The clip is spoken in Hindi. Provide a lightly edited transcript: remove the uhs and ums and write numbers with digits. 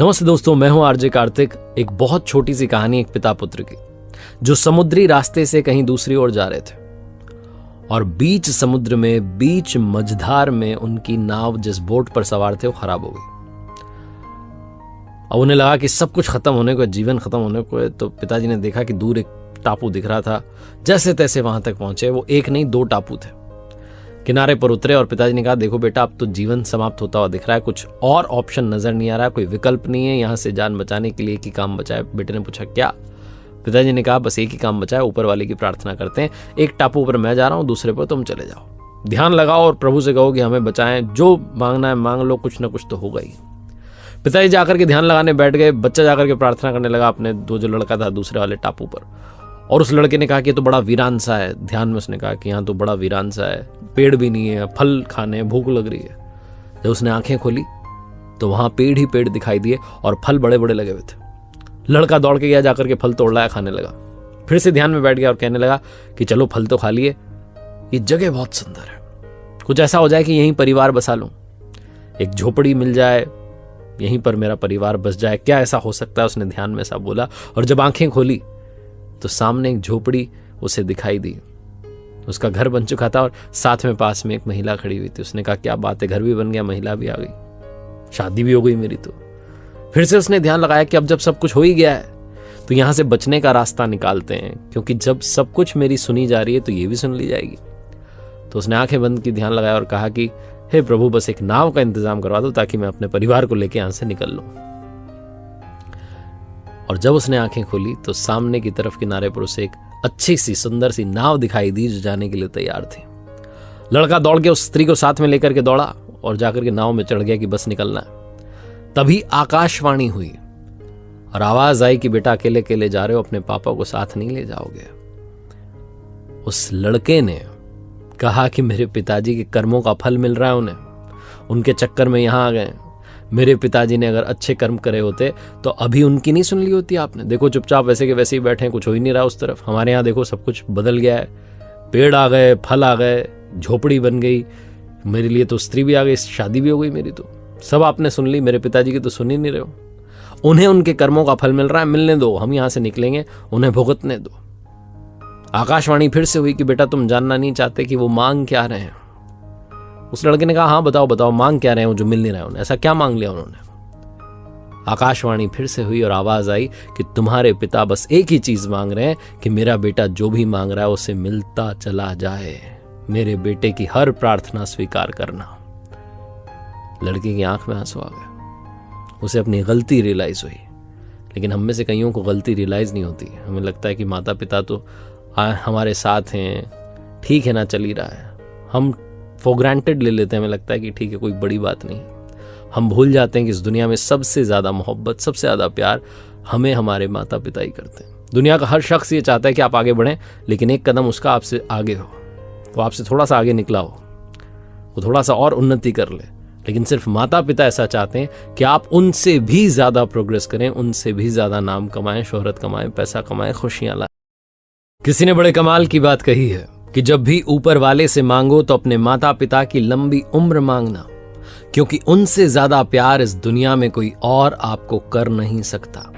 नमस्ते दोस्तों, मैं हूं आरजे कार्तिक। एक बहुत छोटी सी कहानी एक पिता पुत्र की, जो समुद्री रास्ते से कहीं दूसरी ओर जा रहे थे और बीच समुद्र में, बीच मझधार में उनकी नाव जिस बोट पर सवार थे वो खराब हो गई। अब उन्हें लगा कि सब कुछ खत्म होने को है, जीवन खत्म होने को है। तो पिताजी ने देखा कि दूर एक टापू दिख रहा था। जैसे तैसे वहां तक पहुंचे। वो एक नहीं, दो टापू थे। किनारे पर उतरे और पिताजी ने कहा, देखो बेटा, अब तो जीवन समाप्त होता हुआ दिख रहा है, कुछ और ऑप्शन नजर नहीं आ रहा, कोई विकल्प नहीं है। यहां से जान बचाने के लिए एक ही काम बचा है। बेटे ने पूछा, क्या? पिताजी ने कहा, बस एक ही काम बचा है, ऊपर वाले की प्रार्थना करते हैं। एक टापू पर मैं जा रहा हूं, दूसरे पर तुम चले जाओ। ध्यान लगाओ और प्रभु से कहो कि हमें बचाएं, जो मांगना है मांग लो, कुछ ना कुछ तो होगा ही। पिताजी जाकर के ध्यान लगाने बैठ गए। बच्चा जाकर के प्रार्थना करने लगा अपने जो लड़का था दूसरे वाले टापू पर। और उस लड़के ने कहा कि ये तो बड़ा वीरान सा है। ध्यान में उसने कहा कि यहाँ तो बड़ा वीरान सा है, पेड़ भी नहीं है, फल खाने भूख लग रही है। जब उसने आंखें खोली तो वहां पेड़ ही पेड़ दिखाई दिए और फल बड़े बड़े लगे हुए थे। लड़का दौड़ के गया, जाकर के फल तोड़ लाया, खाने लगा। फिर से ध्यान में बैठ गया और कहने लगा कि चलो फल तो खा लिए, ये जगह बहुत सुंदर है, कुछ ऐसा हो जाए कि यहीं परिवार बसा लूं, एक झोपड़ी मिल जाए, यहीं पर मेरा परिवार बस जाए। क्या ऐसा हो सकता है? उसने ध्यान में ऐसा बोला। और जब आंखें खोली तो सामने एक झोपड़ी उसे दिखाई दी। उसका घर बन चुका था और साथ में पास में एक महिला खड़ी हुई थी। उसने कहा, क्या बात है, घर भी बन गया, महिला भी आ गई, शादी भी हो गई मेरी तो। फिर से उसने ध्यान लगाया कि अब जब सब कुछ हो ही गया है तो यहां से बचने का रास्ता निकालते हैं, क्योंकि जब सब कुछ मेरी सुनी जा रही है तो ये भी सुन ली जाएगी। तो उसने आंखें बंद की, ध्यान लगाया और कहा कि हे प्रभु, बस एक नाव का इंतजाम करवा दो ताकि मैं अपने परिवार को लेकर यहां से निकल लूं। और जब उसने आंखें खोली तो सामने की तरफ किनारे पर उसे एक अच्छी सी सुंदर सी नाव दिखाई दी जो जाने के लिए तैयार थी। लड़का दौड़ के उस स्त्री को साथ में लेकर के दौड़ा और जाकर के नाव में चढ़ गया कि बस निकलना है। तभी आकाशवाणी हुई और आवाज आई कि बेटा, अकेले अकेले जा रहे हो, अपने पापा को साथ नहीं ले जाओगे। उस लड़के ने कहा कि मेरे पिताजी के कर्मों का फल मिल रहा है उन्हें, उनके चक्कर में यहां आ गए। मेरे पिताजी ने अगर अच्छे कर्म करे होते तो अभी उनकी नहीं सुन ली होती आपने। देखो चुपचाप वैसे के वैसे ही बैठे हैं, कुछ हो ही नहीं रहा उस तरफ। हमारे यहाँ देखो सब कुछ बदल गया है, पेड़ आ गए, फल आ गए, झोपड़ी बन गई, मेरे लिए तो स्त्री भी आ गई, शादी भी हो गई मेरी तो। सब आपने सुन ली, मेरे पिताजी की तो सुन ही नहीं रहे हो। उन्हें उनके कर्मों का फल मिल रहा है, मिलने दो, हम यहाँ से निकलेंगे, उन्हें भुगतने दो। आकाशवाणी फिर से हुई कि बेटा, तुम जानना नहीं चाहते कि वो मांग क्या रहे हैं? उस लड़के ने कहा, हाँ बताओ बताओ, मांग क्या रहे हो जो मिल नहीं रहा है उन्हें? ऐसा क्या मांग लिया उन्होंने? आकाशवाणी फिर से हुई और आवाज आई कि तुम्हारे पिता बस एक ही चीज मांग रहे हैं कि मेरा बेटा जो भी मांग रहा है उसे मिलता चला जाए, मेरे बेटे की हर प्रार्थना स्वीकार करना। लड़के की आंख में आंसू आ गए। उसे अपनी गलती रियलाइज हुई। लेकिन हम में से कईयों को गलती रियलाइज नहीं होती। हमें लगता है कि माता पिता तो हमारे साथ हैं, ठीक है ना, चल ही रहा है। हम फॉर ग्रांटेड ले लेते हैं, हमें लगता है कि ठीक है, कोई बड़ी बात नहीं। हम भूल जाते हैं कि इस दुनिया में सबसे ज्यादा मोहब्बत, सबसे ज्यादा प्यार हमें हमारे माता पिता ही करते हैं। दुनिया का हर शख्स ये चाहता है कि आप आगे बढ़ें, लेकिन एक कदम उसका आपसे आगे हो, वो आपसे थोड़ा सा आगे निकला हो, वो थोड़ा सा और उन्नति कर ले। लेकिन सिर्फ माता पिता ऐसा चाहते हैं कि आप उनसे भी ज्यादा प्रोग्रेस करें, उनसे भी ज्यादा नाम कमाएं, शोहरत कमाएं, पैसा कमाएं, खुशियां लाएं। किसी ने बड़े कमाल की बात कही है कि जब भी ऊपर वाले से मांगो तो अपने माता पिता की लंबी उम्र मांगना, क्योंकि उनसे ज्यादा प्यार इस दुनिया में कोई और आपको कर नहीं सकता।